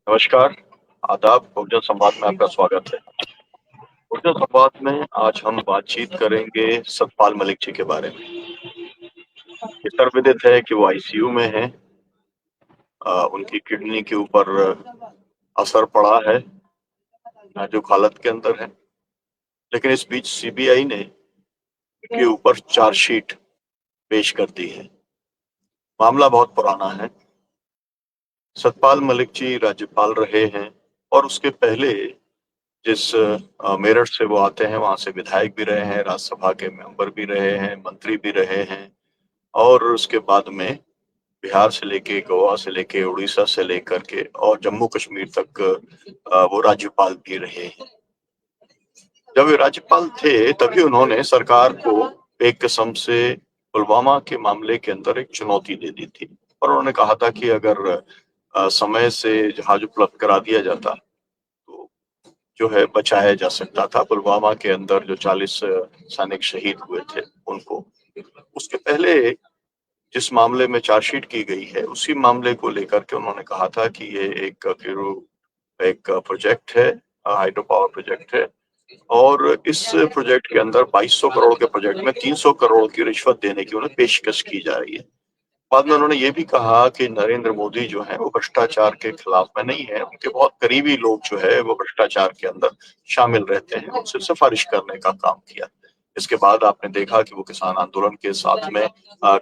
नमस्कार, आदाब। बहुजन संवाद में आपका स्वागत है। बहुजन संवाद में आज हम बातचीत करेंगे सतपाल मलिक जी के बारे में। ये सर्वविदित है कि वो आईसीयू में हैं। उनकी किडनी के ऊपर असर पड़ा है, नाजुक हालत के अंदर है। लेकिन इस बीच सीबीआई ने उनके ऊपर चार्जशीट पेश कर दी है। मामला बहुत पुराना है। सतपाल मलिक जी राज्यपाल रहे हैं और उसके पहले जिस मेरठ से वो आते हैं वहां से विधायक भी रहे हैं, राज्यसभा के मेंबर भी रहे हैं, मंत्री भी रहे हैं और उसके बाद में बिहार से लेके गोवा से लेके उड़ीसा से लेकर के और जम्मू कश्मीर तक वो राज्यपाल भी रहे हैं। जब वे राज्यपाल थे तभी उन्होंने सरकार को एक किस्म से पुलवामा के मामले के अंदर एक चुनौती दे दी थी और उन्होंने कहा था कि अगर समय से जहाज उपलब्ध करा दिया जाता तो जो है बचाया जा सकता था पुलवामा के अंदर जो 40 सैनिक शहीद हुए थे उनको। उसके पहले जिस मामले में चार्जशीट की गई है उसी मामले को लेकर के उन्होंने कहा था कि ये एक प्रोजेक्ट है, हाइड्रो पावर प्रोजेक्ट है और इस प्रोजेक्ट के अंदर 2200 करोड़ के प्रोजेक्ट में 300 करोड़ की रिश्वत देने की उन्हें पेशकश की जा रही है। बाद में उन्होंने ये भी कहा कि नरेंद्र मोदी जो है वो भ्रष्टाचार के खिलाफ में नहीं है, उनके बहुत करीबी लोग जो है वो भ्रष्टाचार के अंदर शामिल रहते हैं, उनसे सिफारिश करने का काम किया। इसके बाद आपने देखा कि वो किसान आंदोलन के साथ में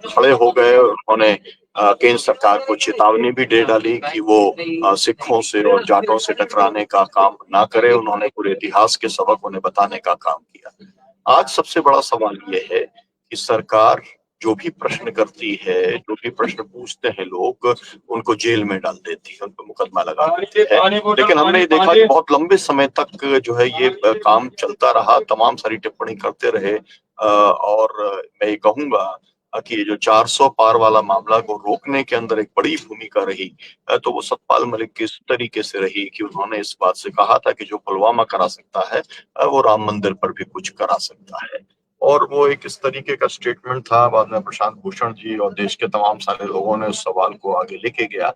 खड़े हो गए। उन्होंने केंद्र सरकार को चेतावनी भी दे डाली कि वो सिखों से और जाटों से टकराने का काम ना करे। उन्होंने पूरे इतिहास के सबक उन्हें बताने का काम किया। आज सबसे बड़ा सवाल ये है कि सरकार जो भी प्रश्न करती है, जो भी प्रश्न पूछते हैं लोग, उनको जेल में डाल देती है, उन पे मुकदमा लगा देती है। लेकिन हमने देखा कि बहुत लंबे समय तक जो है ये काम चलता रहा, तमाम सारी टिप्पणी करते रहे और मैं ये कहूँगा कि ये जो 400 पार वाला मामला को रोकने के अंदर एक बड़ी भूमिका रही तो वो सतपाल मलिक की इस तरीके से रही कि उन्होंने इस बात से कहा था कि जो पुलवामा करा सकता है वो राम मंदिर पर भी कुछ करा सकता है। और वो एक इस तरीके का स्टेटमेंट था। बाद में प्रशांत भूषण जी और देश के तमाम सारे लोगों ने उस सवाल को आगे लेके गया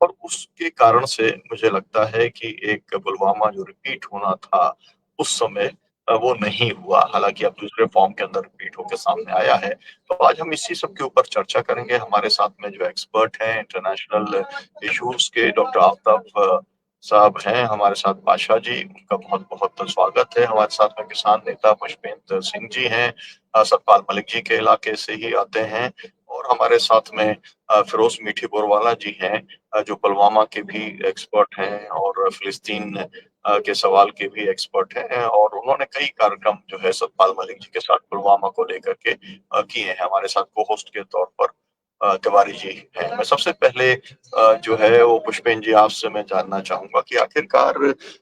और उसके कारण से मुझे लगता है कि एक पुलवामा जो रिपीट होना था उस समय वो नहीं हुआ। हालांकि अब दूसरे फॉर्म के अंदर रिपीट होकर सामने आया है। तो आज हम इसी सब के ऊपर चर्चा करेंगे। हमारे साथ में जो एक्सपर्ट हैं इंटरनेशनल इश्यूज के, डॉक्टर आफ्ताब साहब हैं हमारे साथ। पाशा जी, उनका बहुत बहुत स्वागत है। हमारे साथ में किसान नेता पुष्पेंद्र सिंह जी हैं, सतपाल मलिक जी के इलाके से ही आते हैं। और हमारे साथ में फिरोज मीठी बोरवाला जी हैं, जो पुलवामा के भी एक्सपर्ट हैं और फिलिस्तीन के सवाल के भी एक्सपर्ट हैं और उन्होंने कई कार्यक्रम जो है सतपाल मलिक जी के साथ पुलवामा को लेकर के किए हैं। हमारे साथ को होस्ट के तौर पर तिवारी जी हैं। मैं सबसे पहले जो है वो पुष्पेंद्र जी आपसे मैं जानना चाहूंगा कि आखिरकार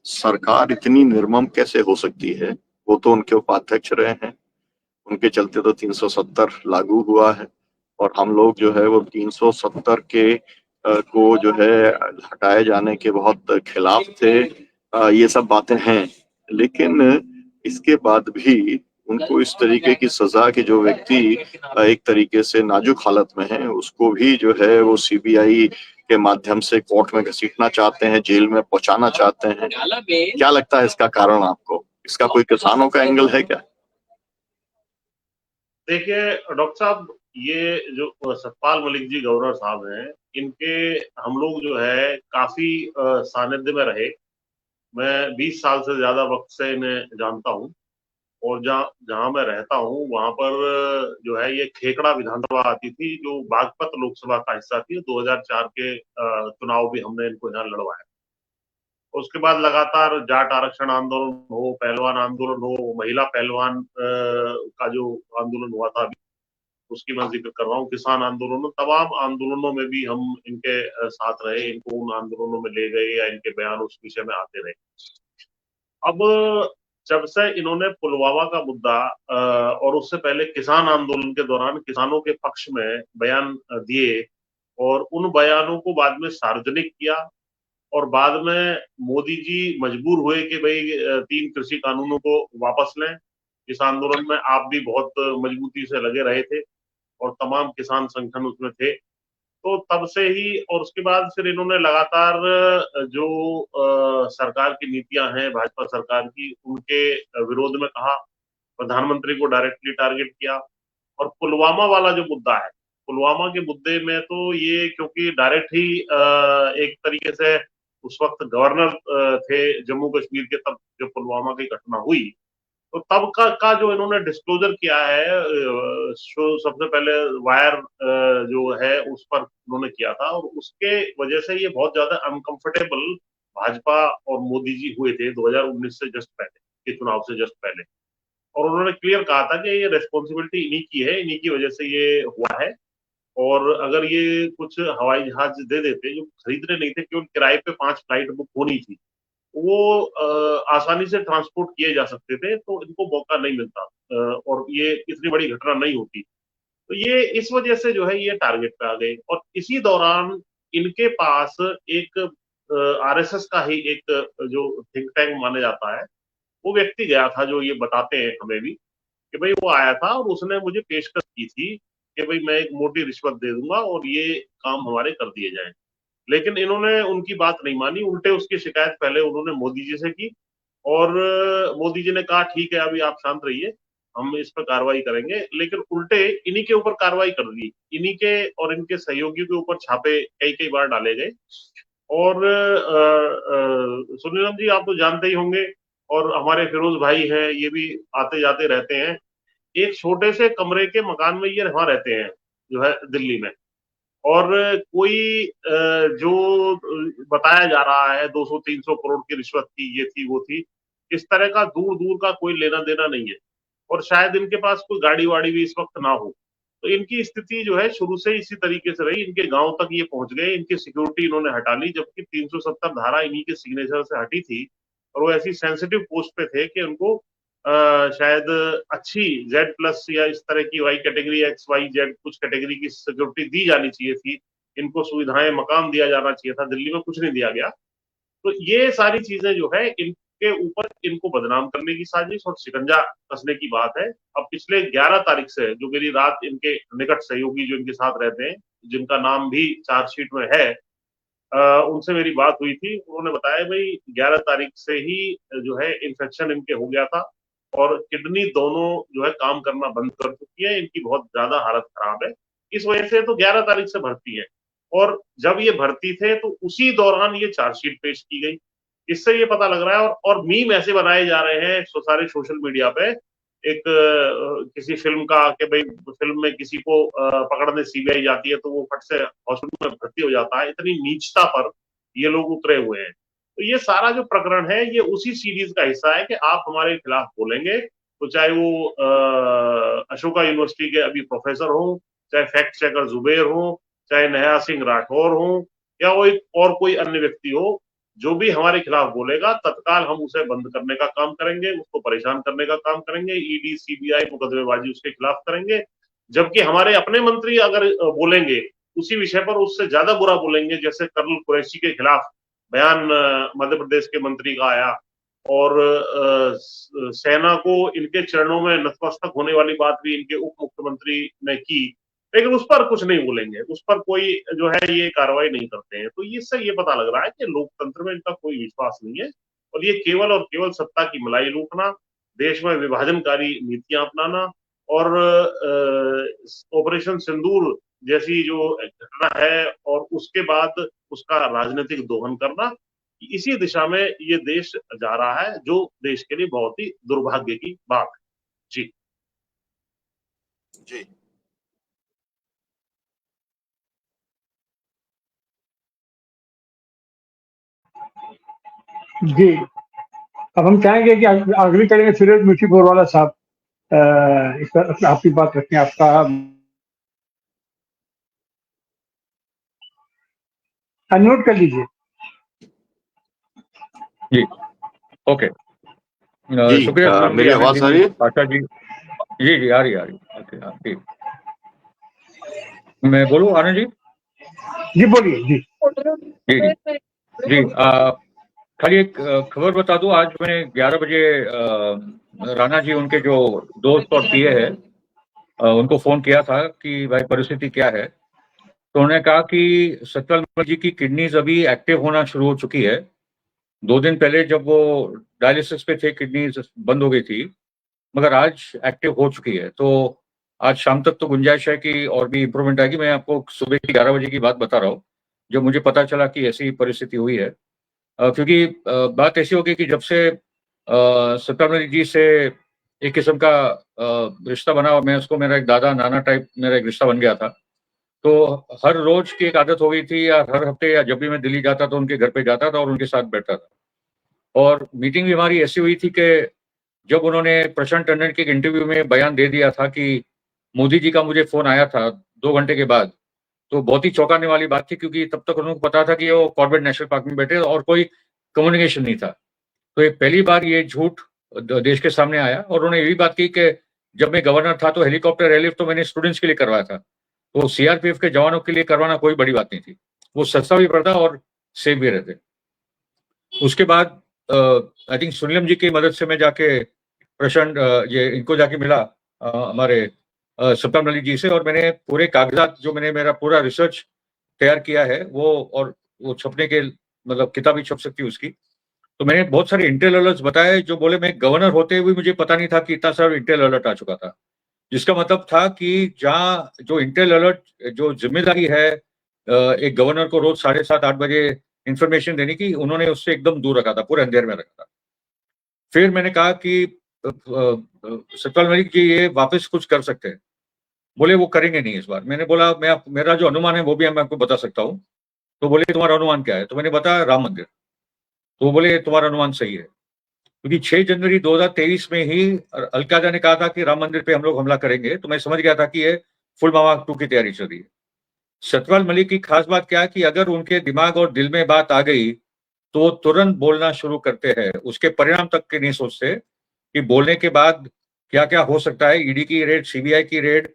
सरकार इतनी निर्मम कैसे हो सकती है। वो तो उनके उपाध्यक्ष रहे हैं, उनके चलते तो 370 लागू हुआ है और हम लोग जो है वो 370 के को जो है हटाए जाने के बहुत खिलाफ थे। ये सब बातें हैं, लेकिन इसके बाद भी उनको इस तरीके की सजा कि जो व्यक्ति एक तरीके से नाजुक हालत में है उसको भी जो है वो सीबीआई के माध्यम से कोर्ट में घसीटना चाहते हैं, जेल में पहुंचाना चाहते हैं। क्या लगता है इसका कारण आपको? इसका कोई किसानों का एंगल है क्या? देखिए डॉक्टर साहब, ये जो सतपाल मलिक जी गवर्नर साहब हैं, इनके हम लोग जो है काफी सानिध्य में रहे। मैं 20 साल से ज्यादा वक्त से इन्हें जानता हूँ और जहाँ जहाँ मैं रहता हूँ वहां पर जो है ये खेकड़ा विधानसभा आती थी जो बागपत लोकसभा का हिस्सा थी। 2004 के चुनाव भी हमने इनको यहाँ लड़वाया। उसके बाद लगातार जाट आरक्षण आंदोलन हो, पहलवान आंदोलन हो, महिला पहलवान का जो आंदोलन हुआ था उसकी मैं जिक्र कर रहा हूँ, किसान आंदोलनों, तमाम आंदोलनों में भी हम इनके साथ रहे, इनको उन आंदोलनों में ले गए या इनके बयान उस विषय में आते रहे। अब जब से इन्होंने पुलवामा का मुद्दा और उससे पहले किसान आंदोलन के दौरान किसानों के पक्ष में बयान दिए और उन बयानों को बाद में सार्वजनिक किया और बाद में मोदी जी मजबूर हुए कि भाई 3 कृषि कानूनों को वापस लें। इस आंदोलन में आप भी बहुत मजबूती से लगे रहे थे और तमाम किसान संगठन उसमें थे। तो तब से ही, और उसके बाद फिर इन्होंने लगातार जो सरकार की नीतियां हैं भाजपा सरकार की, उनके विरोध में कहा, प्रधानमंत्री को डायरेक्टली टारगेट किया। और पुलवामा वाला जो मुद्दा है, पुलवामा के मुद्दे में तो ये क्योंकि डायरेक्ट ही एक तरीके से उस वक्त गवर्नर थे जम्मू कश्मीर के, तब जो पुलवामा की घटना हुई, तो तब का जो इन्होंने डिस्क्लोजर किया है, सबसे पहले वायर जो है उस पर उन्होंने किया था, और उसके वजह से ये बहुत ज्यादा अनकंफर्टेबल भाजपा और मोदी जी हुए थे 2019 से जस्ट पहले के चुनाव से जस्ट पहले। और उन्होंने क्लियर कहा था कि ये रेस्पॉन्सिबिलिटी इन्हीं की है, इन्हीं की वजह से ये हुआ है। और अगर ये कुछ हवाई जहाज दे देते, जो खरीदने नहीं थे, केवल किराए पे 5 फ्लाइट बुक होनी थी, वो आसानी से ट्रांसपोर्ट किए जा सकते थे, तो इनको मौका नहीं मिलता और ये इतनी बड़ी घटना नहीं होती। तो ये इस वजह से जो है ये टारगेट पे आ गए। और इसी दौरान इनके पास एक आरएसएस का ही एक जो थिंक टैंक माना जाता है, वो व्यक्ति गया था, जो ये बताते हैं हमें भी कि भाई वो आया था और उसने मुझे पेशकश की थी कि भाई मैं एक मोटी रिश्वत दे दूंगा और ये काम हमारे कर दिए जाए। लेकिन इन्होंने उनकी बात नहीं मानी, उल्टे उसकी शिकायत पहले उन्होंने मोदी जी से की। और मोदी जी ने कहा ठीक है, अभी आप शांत रहिए, हम इस पर कार्रवाई करेंगे। लेकिन उल्टे इन्हीं के ऊपर कार्रवाई कर दी, इन्हीं के और इनके सहयोगियों के ऊपर छापे कई कई बार डाले गए। और सुनीलम जी, आप तो जानते ही होंगे, और हमारे फिरोज भाई हैं, ये भी आते जाते रहते हैं, एक छोटे से कमरे के मकान में ये वहां रहते हैं जो है दिल्ली में। और कोई जो बताया जा रहा है 200-300 करोड़ की रिश्वत थी, ये थी वो थी, इस तरह का दूर दूर का कोई लेना देना नहीं है। और शायद इनके पास कोई गाड़ी वाड़ी भी इस वक्त ना हो। तो इनकी स्थिति जो है शुरू से इसी तरीके से रही, इनके गांव तक ये पहुंच गए, इनकी सिक्योरिटी इन्होंने हटा ली, जबकि 370 धारा इन्हीं के सिग्नेचर से हटी थी। और वो ऐसी सेंसिटिव पोस्ट पे थे कि उनको शायद अच्छी Z+ या इस तरह की वाई कैटेगरी, XYZ कुछ कैटेगरी की सिक्योरिटी दी जानी चाहिए थी, इनको सुविधाएं, मकान दिया जाना चाहिए था, दिल्ली में कुछ नहीं दिया गया। तो ये सारी चीजें जो है इनके ऊपर, इनको बदनाम करने की साजिश और शिकंजा कसने की बात है। अब पिछले 11 तारीख से जो मेरी रात इनके निकट सहयोगी जो इनके साथ रहते हैं, जिनका नाम भी चार्जशीट में है, उनसे मेरी बात हुई थी। उन्होंने बताया भाई 11 तारीख से ही जो है इन्फेक्शन इनके हो गया था, और किडनी दोनों जो है काम करना बंद कर चुकी है, इनकी बहुत ज्यादा हालत खराब है। इस वजह से तो 11 तारीख से भर्ती है। और जब ये भर्ती थे तो उसी दौरान ये चार्जशीट पेश की गई। इससे ये पता लग रहा है, और मीम ऐसे बनाए जा रहे हैं सारे सोशल मीडिया पे, एक किसी फिल्म का कि भाई फिल्म में किसी को पकड़ने सीबीआई जाती है तो वो फट से हॉस्पिटल में भर्ती हो जाता है, इतनी नीचता पर ये लोग उतरे हुए हैं। तो ये सारा जो प्रकरण है ये उसी सीरीज का हिस्सा है कि आप हमारे खिलाफ बोलेंगे, तो चाहे वो अशोका यूनिवर्सिटी के अभी प्रोफेसर हो, चाहे फैक्ट चेकर जुबेर हो, चाहे नया सिंह राठौर हो, या वो और कोई अन्य व्यक्ति हो, जो भी हमारे खिलाफ बोलेगा तत्काल हम उसे बंद करने का काम करेंगे, उसको परेशान करने का काम करेंगे, ईडी सीबीआई मुकदमेबाजी उसके खिलाफ करेंगे। जबकि हमारे अपने मंत्री अगर बोलेंगे उसी विषय पर, उससे ज्यादा बुरा बोलेंगे, जैसे कर्नल कुरैशी के खिलाफ बयान मध्य प्रदेश के मंत्री का आया, और सेना को इनके चरणों में नतमस्तक होने वाली बात भी इनके उप मुख्यमंत्री ने की, लेकिन उस पर कुछ नहीं बोलेंगे, उस पर कोई जो है ये कार्रवाई नहीं करते हैं। तो इससे ये पता लग रहा है कि लोकतंत्र में इनका कोई विश्वास नहीं है, और ये केवल और केवल सत्ता की मलाई लूटना, देश में विभाजनकारी नीतियां अपनाना, और ऑपरेशन सिंदूर जैसी जो घटना है और उसके बाद उसका राजनीतिक दोहन करना, इसी दिशा में ये देश जा रहा है, जो देश के लिए बहुत ही दुर्भाग्य की बात है। जी जी जी। अब हम चाहेंगे कि अगली करेंगे फिरोज मुशीपुर वाला साहब, इस पर आपकी बात रखें, आपका अनम्यूट कर लीजिए। जी ओके, जी शुक्रिया सुनील जी, मेरी आनंद आवाज आ जी, रही है? आशा जी। जी जी आ रही ओके, हाँ ठीक। मैं बोलूँ आनंद जी? जी बोलिए। जी जी जी जी, खाली एक खबर बता दूं, आज मैंने 11 बजे राणा जी, उनके जो दोस्त और पीए है, उनको फोन किया था कि भाई परिस्थिति क्या है। तो उन्होंने कहा कि सतपाल मलिक जी की किडनीज अभी एक्टिव होना शुरू हो चुकी है। 2 दिन पहले जब वो डायलिसिस पे थे, किडनीज बंद हो गई थी, मगर आज एक्टिव हो चुकी है। तो आज शाम तक तो गुंजाइश है कि और भी इम्प्रूवमेंट आएगी। मैं आपको सुबह की 11 बजे की बात बता रहा हूँ, जब मुझे पता चला कि ऐसी परिस्थिति हुई है। क्योंकि बात ऐसी हो गई कि जब से सतपाल मलिक जी से एक किस्म का रिश्ता बना, और मैं उसको मेरा एक दादा नाना टाइप मेरा एक रिश्ता बन गया था। तो हर रोज की एक आदत हो गई थी, या हर हफ्ते या जब भी मैं दिल्ली जाता था उनके घर पे जाता था और उनके साथ बैठता था। और मीटिंग भी हमारी ऐसी हुई थी कि जब उन्होंने प्रशांत टंडन के एक इंटरव्यू में बयान दे दिया था कि मोदी जी का मुझे फोन आया था 2 घंटे के बाद, तो बहुत ही चौंकाने वाली बात थी, क्योंकि तब तक उनको पता था कि वो कॉर्बेट नेशनल पार्क में बैठे और कोई कम्युनिकेशन नहीं था। तो ये पहली बार ये झूठ देश के सामने आया। और उन्होंने ये भी बात की कि जब मैं गवर्नर था तो हेलीकॉप्टर एयरलिफ्ट तो मैंने स्टूडेंट्स के लिए करवाया था, तो सीआरपीएफ के जवानों के लिए करवाना कोई बड़ी बात नहीं थी। वो सस्ता भी पड़ता और सेफ भी रहते। उसके बाद आई थिंक सुनीलम जी की मदद से मैं जाके प्रशांत ये इनको जाके मिला, हमारे सतपाल मलिक जी से, और मैंने पूरे कागजात जो मैंने मेरा पूरा रिसर्च तैयार किया है वो, और वो छपने के मतलब किताब भी छप सकती है उसकी। तो मैंने बहुत सारे इंटेल अलर्ट्स बताए, जो बोले मैं गवर्नर होते हुए मुझे पता नहीं था कि इतना सारा इंटेल अलर्ट आ चुका था। जिसका मतलब था कि जहाँ जो इंटेल अलर्ट जो जिम्मेदारी है एक गवर्नर को रोज 7:30-8 बजे इंफॉर्मेशन देने की, उन्होंने उससे एकदम दूर रखा था, पूरे अंधेर में रखा था। फिर मैंने कहा कि सतपाल मलिक जी ये वापस कुछ कर सकते हैं। बोले वो करेंगे नहीं इस बार। मैंने बोला मेरा जो अनुमान है वो भी मैं आपको बता सकता हूँ। तो बोले तुम्हारा अनुमान क्या है? तो मैंने बताया राम मंदिर। तो बोले तुम्हारा अनुमान सही है, क्योंकि 6 जनवरी 2023 में ही अलकायदा ने कहा था कि राम मंदिर पे हम लोग हमला करेंगे। तो मैं समझ गया था कि ये पुलवामा 2 की तैयारी चल रही है। सतपाल मलिक की खास बात क्या है कि अगर उनके दिमाग और दिल में बात आ गई तो वो तुरंत बोलना शुरू करते हैं, उसके परिणाम तक के नहीं सोचते कि बोलने के बाद क्या क्या हो सकता है। ईडी की रेड, सीबीआई की रेड,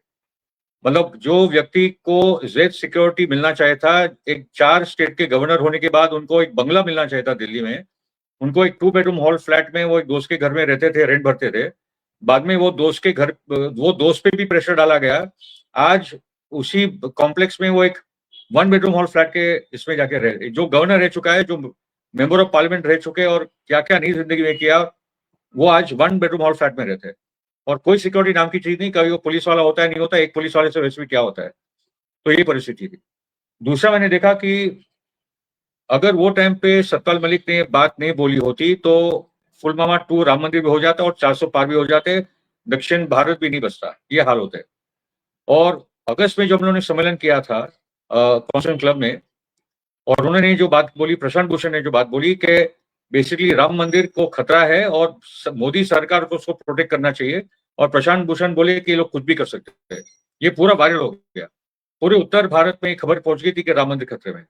मतलब जो व्यक्ति को जेड सिक्योरिटी मिलना चाहिए था, एक 4 स्टेट के गवर्नर होने के बाद उनको एक बंगला मिलना चाहिए था दिल्ली में, उनको एक 2 बेडरूम हॉल फ्लैट में वो एक दोस्त के घर में रहते थे, रेंट भरते थे। बाद में वो दोस्त के घर, वो दोस्त पे भी प्रेशर डाला गया। आज उसी कॉम्प्लेक्स में वो एक 1 बेडरूम हॉल फ्लैट के इसमें जाके रहे, जो गवर्नर रह चुका है, जो मेंबर ऑफ पार्लियामेंट रह चुके, और क्या क्या नहीं जिंदगी में किया, वो आज 1 बेडरूम हॉल फ्लैट में रहते हैं। और कोई सिक्योरिटी नाम की चीज नहीं, कभी वो पुलिस वाला होता है नहीं होता, एक पुलिस वाले से वैसे भी क्या होता है। तो ये परिस्थिति थी। दूसरा मैंने देखा कि अगर वो टाइम पे सतपाल मलिक ने बात नहीं बोली होती तो पुलवामा 2 राम मंदिर भी हो जाता और 400 पार भी हो जाते, दक्षिण भारत भी नहीं बचता, ये हाल होते। और अगस्त में जब उन्होंने सम्मेलन किया था कॉन्स्टिट्यूशन क्लब में, और उन्होंने जो बात बोली, प्रशांत भूषण ने जो बात बोली कि बेसिकली राम मंदिर को खतरा है और मोदी सरकार को उसको प्रोटेक्ट करना चाहिए, और प्रशांत भूषण बोले कि ये लोग कुछ भी कर सकते हैं। ये पूरा वायरल हो गया, पूरे उत्तर भारत में खबर पहुंच गई थी कि राम मंदिर खतरे में।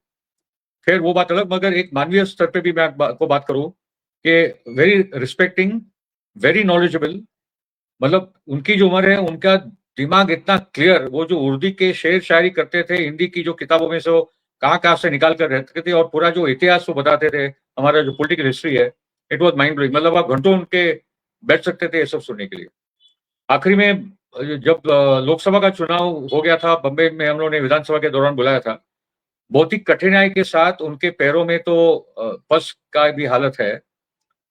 खैर वो बात अलग, मगर एक मानवीय स्तर पे भी मैं आपको बात करूं कि वेरी रिस्पेक्टिंग, वेरी नॉलेजेबल, मतलब उनकी जो उम्र है, उनका दिमाग इतना क्लियर, वो जो उर्दू के शेर शायरी करते थे, हिंदी की जो किताबों में से वो कहाँ से निकाल कर रहते थे, और पूरा जो इतिहास वो बताते थे, हमारा जो पॉलिटिकल हिस्ट्री है, इट वॉज माइंड ब्लोइंग। मतलब आप घंटों उनके बैठ सकते थे ये सब सुनने के लिए। आखिरी में जब लोकसभा का चुनाव हो गया था बम्बई में, हम लोगों ने विधानसभा के दौरान बुलाया था, बहुत ही कठिनाई के साथ, उनके पैरों में तो पस का भी हालत है।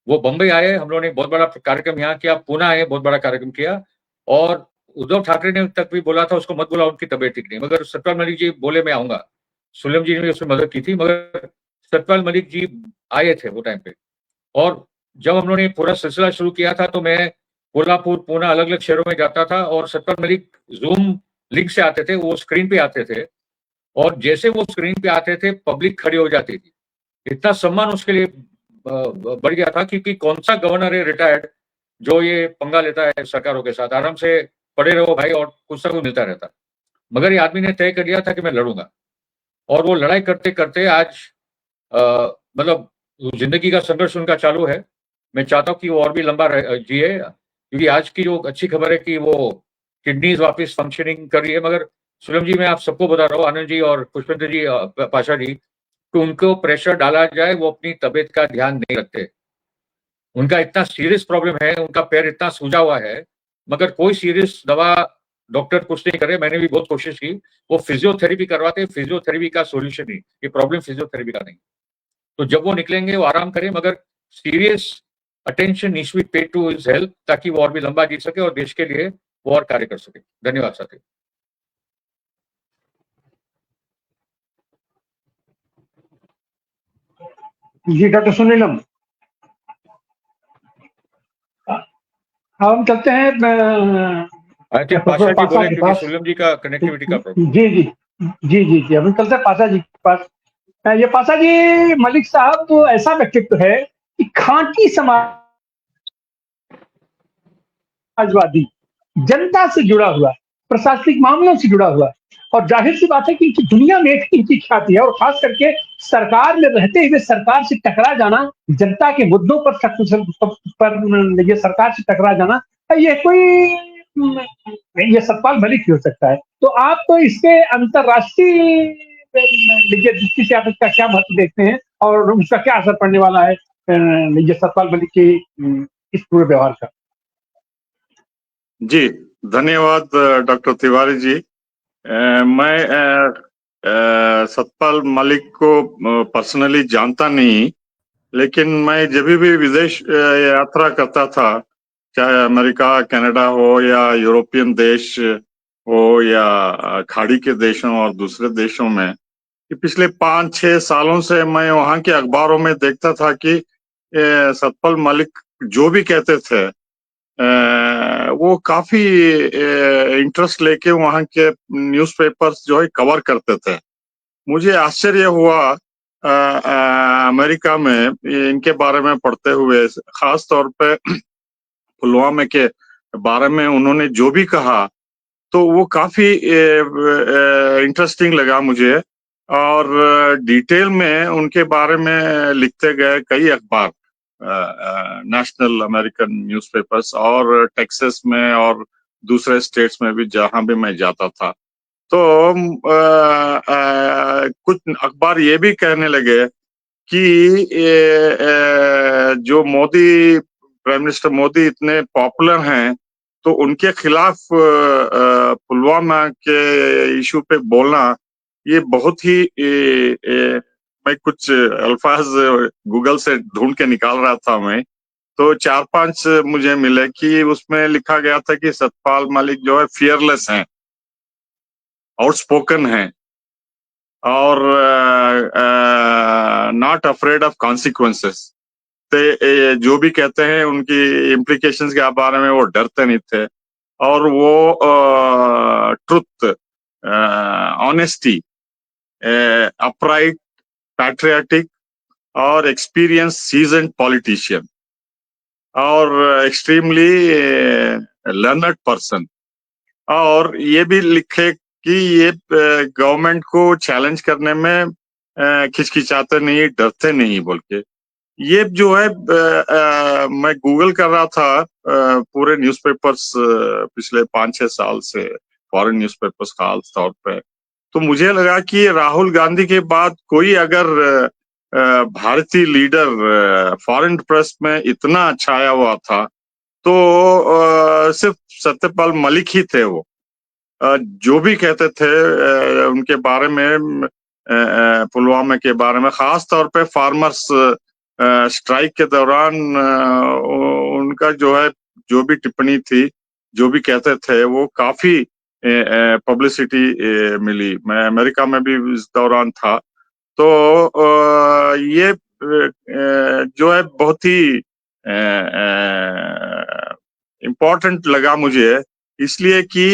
वो बम्बई आए, हम लोगों ने बहुत बड़ा कार्यक्रम यहाँ किया, पुणे आए, बहुत बड़ा कार्यक्रम किया, और उद्धव ठाकरे ने तक भी बोला था उसको मत बुलाओ, उनकी तबीयत ठीक नहीं, मगर सतपाल मलिक जी बोले मैं आऊंगा। सुलम जी ने भी उसमें मदद की थी, मगर सतपाल मलिक जी आए थे वो टाइम पे। और जब हम लोगों ने पूरा सिलसिला शुरू किया था तो मैं कोल्हापुर, पुणे, अलग अलग शहरों में जाता था, और सतपाल मलिक जूम लिंक से आते थे, वो स्क्रीन पे आते थे, और जैसे वो स्क्रीन पे आते थे पब्लिक खड़ी हो जाती थी। इतना सम्मान उसके लिए बढ़ गया था, क्योंकि कौन सा गवर्नर है रिटायर्ड जो ये पंगा लेता है सरकारों के साथ, आराम से पड़े रहो भाई और कुछ ना कुछ मिलता रहता। मगर ये आदमी ने तय कर लिया था कि मैं लड़ूंगा, और वो लड़ाई करते करते आज मतलब जिंदगी का संघर्ष उनका चालू है। मैं चाहता हूँ कि वो और भी लंबा जिए, क्योंकि आज की जो अच्छी खबर है कि वो किडनीज वापस फंक्शनिंग कर रही है। मगर सुलम जी, मैं आप सबको बता रहा हूँ, आनंद जी और पुष्पेंद्र जी, पाशा जी, कि उनको प्रेशर डाला जाए, वो अपनी तबीयत का ध्यान नहीं रखते। उनका इतना सीरियस प्रॉब्लम है, उनका पैर इतना सूजा हुआ है, मगर कोई सीरियस दवा डॉक्टर कुछ नहीं करे, मैंने भी बहुत कोशिश की, वो फिजियोथेरेपी करवाते, फिजियोथेरेपी का सोल्यूशन नहीं, ये प्रॉब्लम फिजियोथेरेपी का नहीं। तो जब वो निकलेंगे वो आराम करें, मगर serious attention needs to be paid to his health, ताकि वो और भी लंबा जी सके और देश के लिए वो और कार्य कर सके। धन्यवाद साथी। जी डॉक्टर सुनीलम, हम चलते हैं आई थिंक पाशा जी बोले, क्योंकि सुनीलम जी का कनेक्टिविटी का प्रॉब्लम। जी जी जी जी जी, हम चलते हैं पाशा जी के पास। ये पाशा जी, मलिक साहब तो ऐसा व्यक्तित्व है कि खांटी समाजवादी, जनता से जुड़ा हुआ, प्रशासनिक मामलों से जुड़ा हुआ, और जाहिर सी बात है कि इनकी दुनिया में एक इनकी ख्याति है, और खास करके सरकार में रहते हुए सरकार से टकरा जाना, जनता के मुद्दों पर ये सरकार से टकरा जाना, ये कोई ये सतपाल मलिक ही हो सकता है। तो आप तो इसके अंतरराष्ट्रीय दृष्टि से आप इसका क्या महत्व देखते हैं, और उसका क्या असर पड़ने वाला है ये सतपाल मलिक के इस पूरे व्यवहार का? जी धन्यवाद डॉक्टर तिवारी जी। मैं सतपाल मलिक को पर्सनली जानता नहीं, लेकिन मैं जब भी विदेश यात्रा करता था, चाहे अमेरिका, कनाडा हो या यूरोपियन देश हो या खाड़ी के देशों और दूसरे देशों में, कि पिछले 5-6 सालों से मैं वहाँ के अखबारों में देखता था कि सतपाल मलिक जो भी कहते थे वो काफी इंटरेस्ट लेके वहाँ के न्यूज़पेपर्स जो है कवर करते थे। मुझे आश्चर्य हुआ अमेरिका में इनके बारे में पढ़ते हुए, खास तौर पे पुलवामा के बारे में उन्होंने जो भी कहा, तो वो काफी इंटरेस्टिंग लगा मुझे, और डिटेल में उनके बारे में लिखते गए कई अखबार, नेशनल अमेरिकन न्यूज़पेपर्स, और टेक्सास में और दूसरे स्टेट्स में भी जहां भी मैं जाता था। तो कुछ अखबार ये भी कहने लगे कि जो मोदी, प्राइम मिनिस्टर मोदी इतने पॉपुलर हैं, तो उनके खिलाफ पुलवामा के इशू पे बोलना, ये बहुत ही मैं कुछ अल्फाज गूगल से ढूंढ के निकाल रहा था मैं, तो 4-5 मुझे मिले कि उसमें लिखा गया था कि सतपाल मलिक जो है फियरलेस हैं, आउटस्पोकन हैं, और नॉट अफ्रेड ऑफ कॉन्सिक्वेंसेस। जो भी कहते हैं उनकी इम्प्लीकेशंस के बारे में वो डरते नहीं थे, और वो ट्रुथ, ऑनेस्टी, अपराइट, पैट्रियाटिक और एक्सपीरियंस सीजन्ड पॉलिटिशियन, और एक्सट्रीमली लर्नड पर्सन। और ये भी लिखे कि ये गवर्नमेंट को चैलेंज करने में खिचखिचाते नहीं, डरते नहीं बोल के। ये जो है मैं गूगल कर रहा था पूरे न्यूज़पेपर्स पिछले 5-6 साल से, फॉरेन न्यूज़पेपर्स खास तौर पे, तो मुझे लगा कि राहुल गांधी के बाद कोई अगर भारतीय लीडर फॉरेन प्रेस में इतना छाया हुआ था, तो सिर्फ सत्यपाल मलिक ही थे। वो जो भी कहते थे उनके बारे में, पुलवामा के बारे में, खास तौर पे फार्मर्स स्ट्राइक के दौरान उनका जो है जो भी टिप्पणी थी, जो भी कहते थे, वो काफी पब्लिसिटी मिली। मैं अमेरिका में भी इस दौरान था, तो ये जो है बहुत ही इम्पोर्टेंट लगा मुझे, इसलिए कि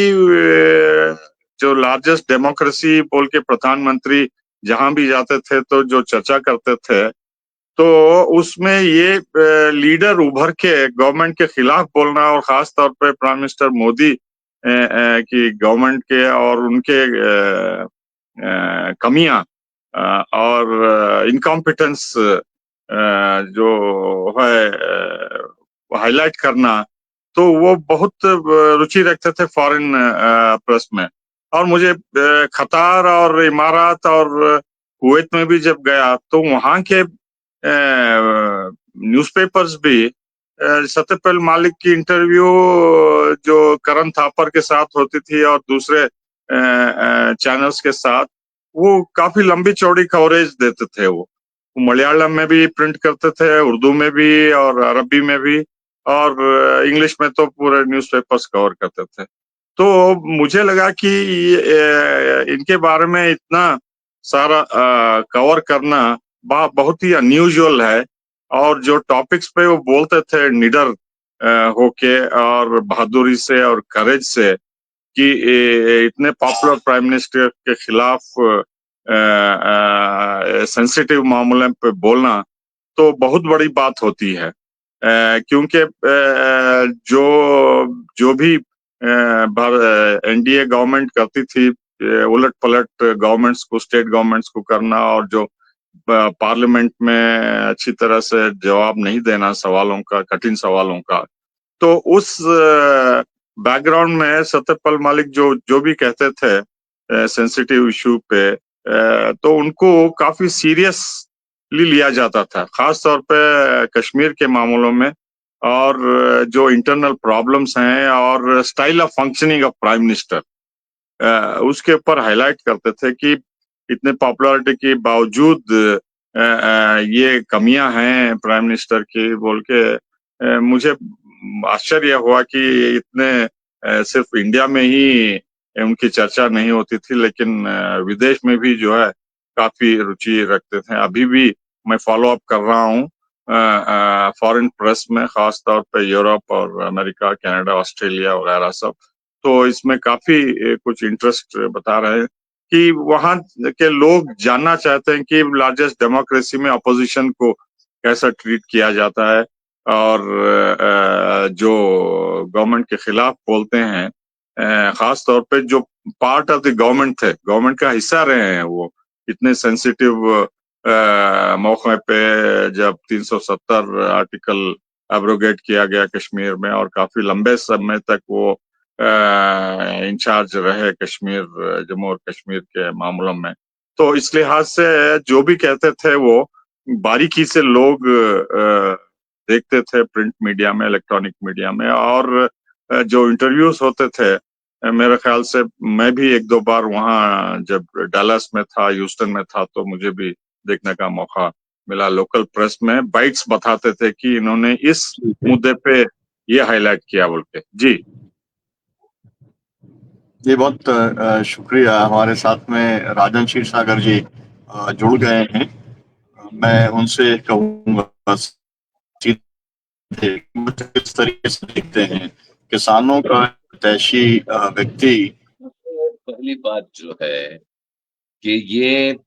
जो लार्जेस्ट डेमोक्रेसी बोल के प्रधानमंत्री जहां भी जाते थे तो जो चर्चा करते थे, तो उसमें ये लीडर उभर के गवर्नमेंट के खिलाफ बोलना, और खास तौर पे प्राइम मिनिस्टर मोदी की गवर्नमेंट के और उनके कमियां और इनकॉम्पिटेंस जो है हाईलाइट करना, तो वो बहुत रुचि रखते थे फॉरेन प्रेस में। और मुझे कतार और इमारात और कुवैत में भी जब गया, तो वहाँ के न्यूज़पेपर्स भी सत्यपाल मलिक की इंटरव्यू जो करण थापर के साथ होती थी और दूसरे चैनल्स के साथ, वो काफी लंबी चौड़ी कवरेज देते थे। वो मलयालम में भी प्रिंट करते थे, उर्दू में भी और अरबी में भी, और इंग्लिश में तो पूरे न्यूज़पेपर्स कवर करते थे। तो मुझे लगा कि इनके बारे में इतना सारा कवर करना बहुत ही अनयूजुअल है, और जो टॉपिक्स पे वो बोलते थे निडर होके और बहादुरी से और करेज से, कि इतने पॉपुलर प्राइम मिनिस्टर के खिलाफ सेंसिटिव मामले पे बोलना तो बहुत बड़ी बात होती है। क्योंकि जो जो भी एनडीए गवर्नमेंट करती थी, उलट पलट गवर्नमेंट्स को, स्टेट गवर्नमेंट्स को करना, और जो पार्लियामेंट में अच्छी तरह से जवाब नहीं देना सवालों का, कठिन सवालों का, तो उस बैकग्राउंड में सत्यपाल मलिक जो भी कहते थे सेंसिटिव इशू पे, तो उनको काफी सीरियसली लिया जाता था, खास तौर पे कश्मीर के मामलों में, और जो इंटरनल प्रॉब्लम्स हैं और style of functioning of prime minister, उसके ऊपर हाईलाइट करते थे कि इतने पॉपुलैरिटी के बावजूद ये कमियां हैं प्राइम मिनिस्टर की, बोल के मुझे आश्चर्य हुआ कि इतने सिर्फ इंडिया में ही उनकी चर्चा नहीं होती थी, लेकिन विदेश में भी जो है काफी रुचि रखते थे। अभी भी मैं फॉलो अप कर रहा हूँ फॉरेन प्रेस में, खास तौर पे यूरोप और अमेरिका, कनाडा, ऑस्ट्रेलिया वगैरह सब, तो इसमें काफी कुछ इंटरेस्ट बता रहे हैं कि वहां के लोग जानना चाहते हैं कि लार्जेस्ट डेमोक्रेसी में अपोजिशन को कैसा ट्रीट किया जाता है, और जो गवर्नमेंट के खिलाफ बोलते हैं, खास तौर पे जो पार्ट ऑफ द गवर्नमेंट थे, गवर्नमेंट का हिस्सा रहे हैं, वो इतने सेंसिटिव मौके पे जब 370 आर्टिकल एब्रोगेट किया गया कश्मीर में, और काफी लंबे समय तक वो इंचार्ज रहे कश्मीर, जम्मू और कश्मीर के मामलों में। तो इस लिहाज से जो भी कहते थे वो बारीकी से लोग देखते थे, प्रिंट मीडिया में, इलेक्ट्रॉनिक मीडिया में, और जो इंटरव्यूज होते थे, मेरे ख्याल से मैं भी एक दो बार वहां जब डैलस में था, ह्यूस्टन में था, तो मुझे भी देखने का मौका मिला। लोकल प्रेस में बाइट्स बताते थे कि इन्होंने इस मुद्दे पे ये हाईलाइट किया बोल के। जी जी, बहुत शुक्रिया। हमारे साथ में राजन क्षीरसागर जी जुड़ गए हैं। मैं उनसे कहूँगा सीधे किस तरीके से देखते हैं किसानों का तैशी व्यक्ति। पहली बात जो है कि ये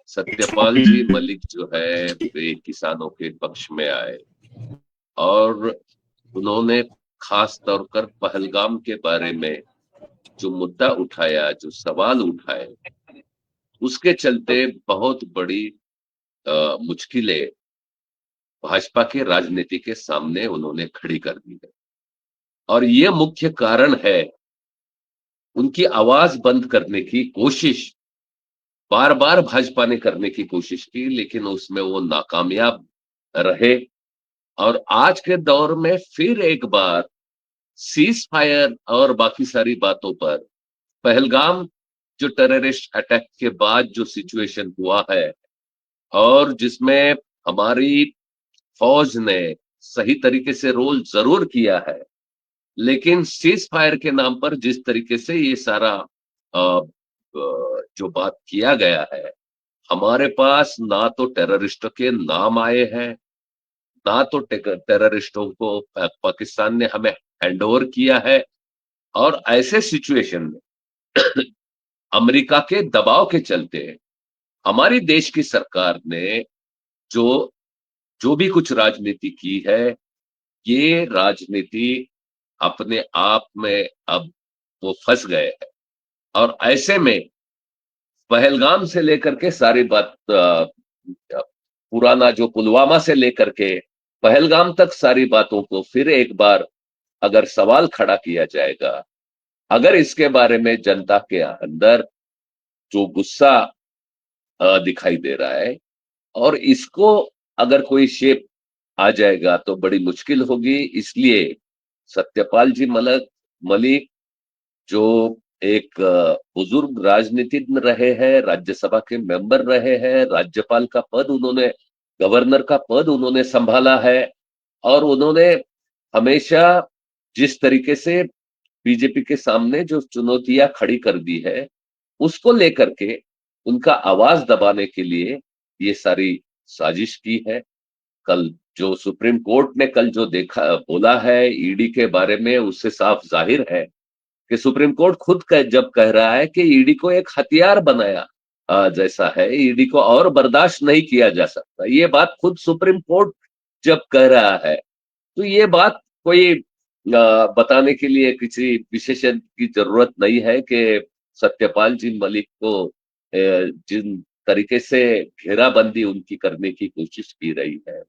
सत्यपाल जी मलिक जो है वे किसानों के पक्ष में आए, और उन्होंने खास तौर पर पहलगाम के बारे में जो मुद्दा उठाया, जो सवाल उठाए, उसके चलते बहुत बड़ी मुश्किलें भाजपा के राजनीति के सामने उन्होंने खड़ी कर दी है। और ये मुख्य कारण है, उनकी आवाज बंद करने की कोशिश बार बार भाजपा ने करने की कोशिश की, लेकिन उसमें वो नाकामयाब रहे। और आज के दौर में फिर एक बार सीज फायर और बाकी सारी बातों पर, पहलगाम जो टेररिस्ट अटैक के बाद जो सिचुएशन हुआ है, और जिसमें हमारी फौज ने सही तरीके से रोल जरूर किया है, लेकिन सीज फायर के नाम पर जिस तरीके से ये सारा जो बात किया गया है, हमारे पास ना तो टेररिस्टों के नाम आए हैं, ना तो टेररिस्टों को पाकिस्तान ने हमें हैंडओवर किया है। और ऐसे सिचुएशन में अमेरिका के दबाव के चलते हमारी देश की सरकार ने जो भी कुछ राजनीति की है, ये राजनीति अपने आप में अब वो फंस गए हैं। और ऐसे में पहलगाम से लेकर के सारी बात, पुराना जो पुलवामा से लेकर के पहलगाम तक सारी बातों को फिर एक बार अगर सवाल खड़ा किया जाएगा, अगर इसके बारे में जनता के अंदर जो गुस्सा दिखाई दे रहा है, और इसको अगर कोई शेप आ जाएगा तो बड़ी मुश्किल होगी। इसलिए सत्यपाल जी मलिक जो एक बुजुर्ग राजनीतिज्ञ रहे हैं, राज्यसभा के मेंबर रहे हैं, राज्यपाल का पद उन्होंने, गवर्नर का पद उन्होंने संभाला है, और उन्होंने हमेशा जिस तरीके से बीजेपी के सामने जो चुनौतियां खड़ी कर दी है, उसको लेकर के उनका आवाज दबाने के लिए ये सारी साजिश की है। कल जो सुप्रीम कोर्ट ने कल जो बोला है ईडी के बारे में, उससे साफ जाहिर है कि सुप्रीम कोर्ट खुद जब कह रहा है कि ईडी को एक हथियार बनाया जैसा है, ईडी को और बर्दाश्त नहीं किया जा सकता, ये बात खुद सुप्रीम कोर्ट जब कह रहा है, तो ये बात कोई बताने के लिए किसी विशेषज्ञ की जरूरत नहीं है कि सत्यपाल जी मलिक को जिन तरीके से घेराबंदी उनकी करने की कोशिश की रही है,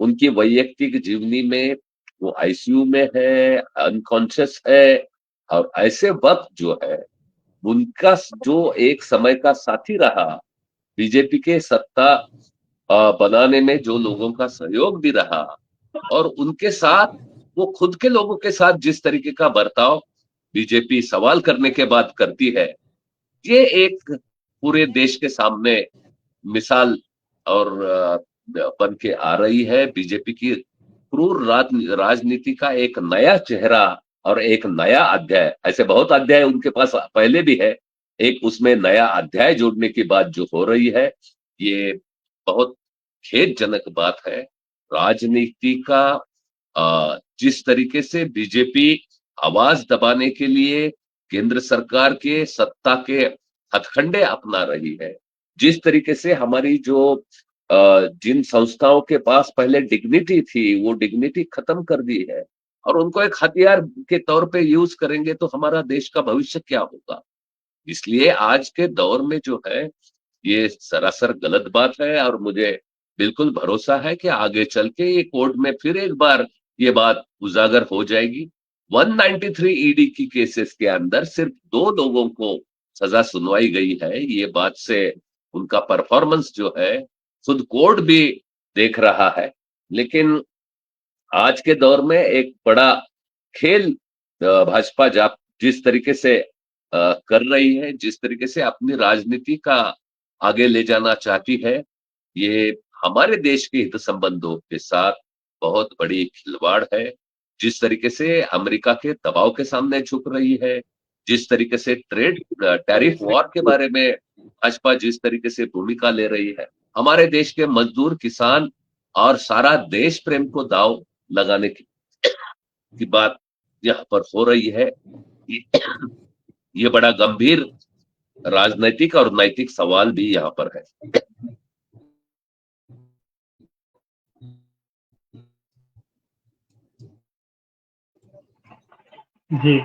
उनकी वैयक्तिक जीवनी में वो आईसीयू में है, अनकॉन्शियस है, और ऐसे वक्त जो है उनका जो एक समय का साथी रहा, बीजेपी के सत्ता बनाने में जो लोगों का सहयोग भी रहा, और उनके साथ वो खुद के लोगों के साथ जिस तरीके का बर्ताव बीजेपी सवाल करने के बाद करती है, ये एक पूरे देश के सामने मिसाल और बन के आ रही है। बीजेपी की क्रूर राजनीति का एक नया चेहरा और एक नया अध्याय, ऐसे बहुत अध्याय उनके पास पहले भी है, एक उसमें नया अध्याय जोड़ने की बात जो हो रही है, ये बहुत खेदजनक बात है। राजनीति का जिस तरीके से बीजेपी आवाज दबाने के लिए केंद्र सरकार के सत्ता के हथकंडे अपना रही है, जिस तरीके से हमारी जो जिन संस्थाओं के पास पहले डिग्निटी थी, वो डिग्निटी खत्म कर दी है, और उनको एक हथियार के तौर पे यूज करेंगे, तो हमारा देश का भविष्य क्या होगा। इसलिए आज के दौर में जो है ये सरासर गलत बात है, और मुझे बिल्कुल भरोसा है कि आगे चल के ये कोर्ट में फिर एक बार ये बात उजागर हो जाएगी। 193 ईडी की केसेस के अंदर सिर्फ 2 लोगों को सजा सुनवाई गई है। ये बात से उनका परफॉर्मेंस जो है खुद कोर्ट भी देख रहा है। लेकिन आज के दौर में एक बड़ा खेल भाजपा जिस तरीके से कर रही है, जिस तरीके से अपनी राजनीति का आगे ले जाना चाहती है, ये हमारे देश के हित संबंधों के साथ बहुत बड़ी खिलवाड़ है। जिस तरीके से अमेरिका के दबाव के सामने झुक रही है, जिस तरीके से टैरिफ वॉर के बारे में भाजपा जिस तरीके से भूमिका ले रही है, हमारे देश के मजदूर, किसान और सारा देश प्रेम को दाव लगाने की बात यहाँ पर हो रही है। ये बड़ा गंभीर राजनीतिक और नैतिक सवाल भी यहाँ पर है। जी,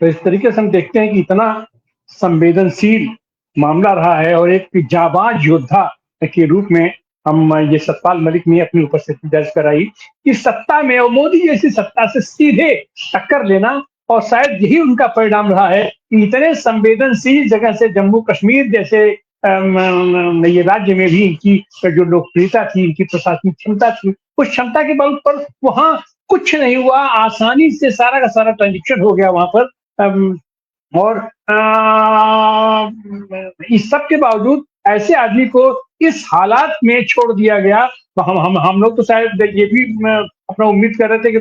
तो इस तरीके से हम देखते हैं कि इतना संवेदनशील मामला रहा है, और एक जाबाज योद्धा के रूप में हम ये सतपाल मलिक ने अपनी उपस्थिति दर्ज कराई कि सत्ता में और मोदी जैसी सत्ता से सीधे टक्कर लेना, और शायद यही उनका परिणाम रहा है कि इतने संवेदनशील जगह से जम्मू कश्मीर जैसे ये राज्य में भी इनकी जो लोकप्रियता थी, इनकी प्रशासनिक क्षमता थी, उस क्षमता के बल पर वहां कुछ नहीं हुआ, आसानी से सारा का सारा ट्रांजेक्शन हो गया वहां पर। और इस सब के बावजूद ऐसे आदमी को इस हालात में छोड़ दिया गया। तो हम लोग तो शायद ये भी अपना उम्मीद कर रहे थे कि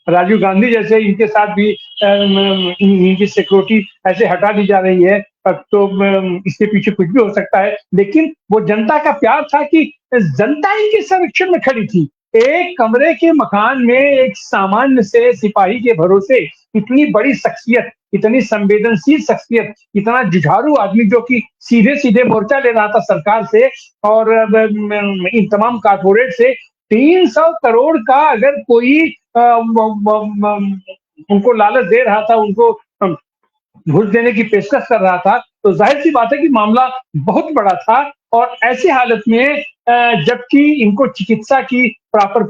राजीव गांधी जैसे इनके साथ भी इनकी सिक्योरिटी ऐसे हटा दी जा रही है, तो इसके पीछे कुछ भी हो सकता है। लेकिन वो जनता का प्यार था कि जनता इनके संरक्षण में खड़ी थी। एक कमरे के मकान में एक सामान्य से सिपाही के भरोसे इतनी बड़ी शख्सियत, इतनी संवेदनशील शख्सियत, इतना जुझारू आदमी जो कि सीधे सीधे मोर्चा ले रहा था सरकार से और इन तमाम कारपोरेट से 300 करोड़ का अगर कोई उनको लालच दे रहा था, उनको घूस देने की पेशकश कर रहा था, तो जाहिर सी बात है कि मामला बहुत बड़ा था। और ऐसी हालत में जबकि इनको चिकित्सा की प्रॉपर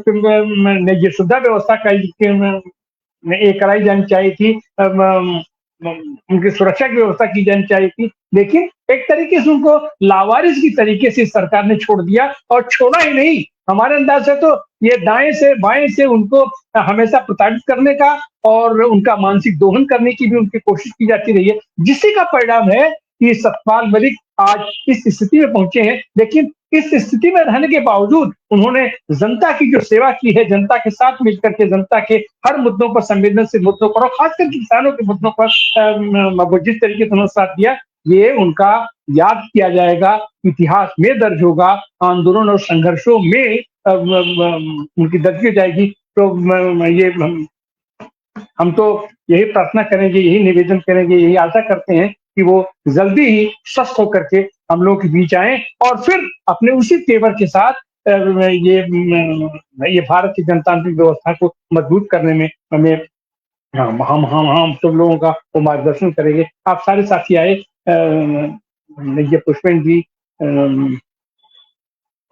ये सुविधा व्यवस्था कराई जानी चाहिए थी, उनकी सुरक्षा की व्यवस्था की जानी चाहिए थी, लेकिन एक तरीके से उनको लावारिस की तरीके से सरकार ने छोड़ दिया, और छोड़ा ही नहीं, हमारे अंदाज से तो ये दाएं से बाएं से उनको हमेशा प्रताड़ित करने का और उनका मानसिक दोहन करने की भी उनकी कोशिश की जाती रही है, जिससे का परिणाम है कि सतपाल मलिक आज इस स्थिति में पहुंचे हैं। लेकिन इस स्थिति में रहने के बावजूद उन्होंने जनता की जो सेवा की है, जनता के साथ मिलकर के जनता के हर मुद्दों पर, संवेदनशील मुद्दों पर और खासकर किसानों के मुद्दों पर जिस तरीके से उन्होंने साथ दिया, ये उनका याद किया जाएगा, इतिहास में दर्ज होगा, आंदोलन और संघर्षों में उनकी दर्ज की जाएगी। तो ये हम तो यही प्रार्थना करेंगे, यही निवेदन करेंगे, यही आशा करते हैं कि वो जल्दी ही स्वस्थ होकर के हम लोगों के बीच आए और फिर अपने उसी तेवर के साथ ये भारत की जनतांत्रिक व्यवस्था को मजबूत करने में हमें हम सब लोगों का वो मार्गदर्शन करेंगे। आप सारे साथी आए, ये पुष्पेंद्र जी,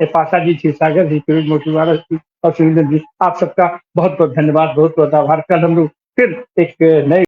पासा जी, क्षीरसागर जी, फिरोज मोतीवाला जी और सुरेंद्र जी, आप सबका बहुत बहुत धन्यवाद, बहुत बहुत आभार। कल हम लोग फिर एक नए